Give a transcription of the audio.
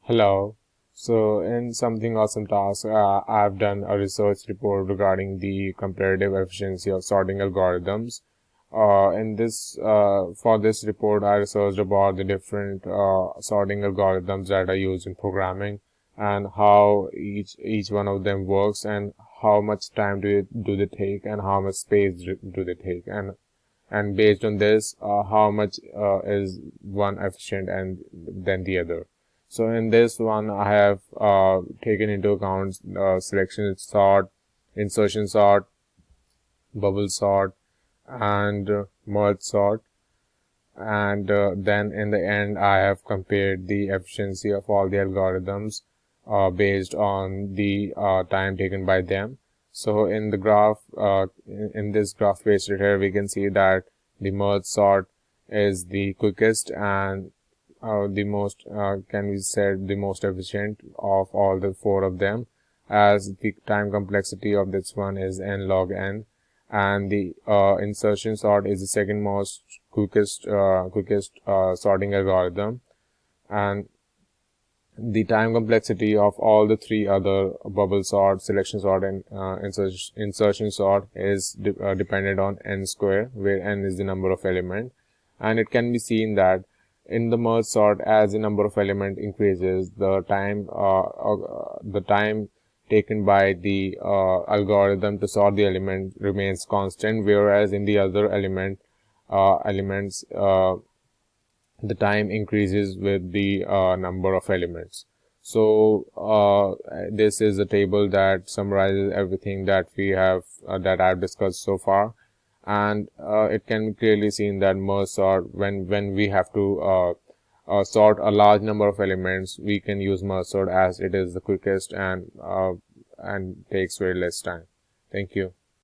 Hello. So, in something awesome task, I've done a research report regarding the comparative efficiency of sorting algorithms. For this report, I researched about the different sorting algorithms that are used in programming and how each one of them works and how much time do they take and how much space do they take and based on this, how much is one efficient and than the other. So in this one, I have taken into account selection sort, insertion sort, bubble sort, and merge sort. And then in the end, I have compared the efficiency of all the algorithms based on the time taken by them. So in the graph, in this graph pasted here, we can see that the merge sort is the quickest and the most can be said the most efficient of all the four of them, as the time complexity of this one is n log n, and the insertion sort is the second most quickest sorting algorithm, and the time complexity of all the three other bubble sort, selection sort, and insertion sort is dependent on n square, where n is the number of element. And it can be seen that in the merge sort, as the number of element increases, the time taken by the algorithm to sort the element remains constant, whereas in the other elements the time increases with the number of elements. So this is a table that summarizes everything that we have that I've discussed so far, and it can be clearly seen that merge sort, when we have to sort a large number of elements, we can use merge sort as it is the quickest and takes very less time. Thank you.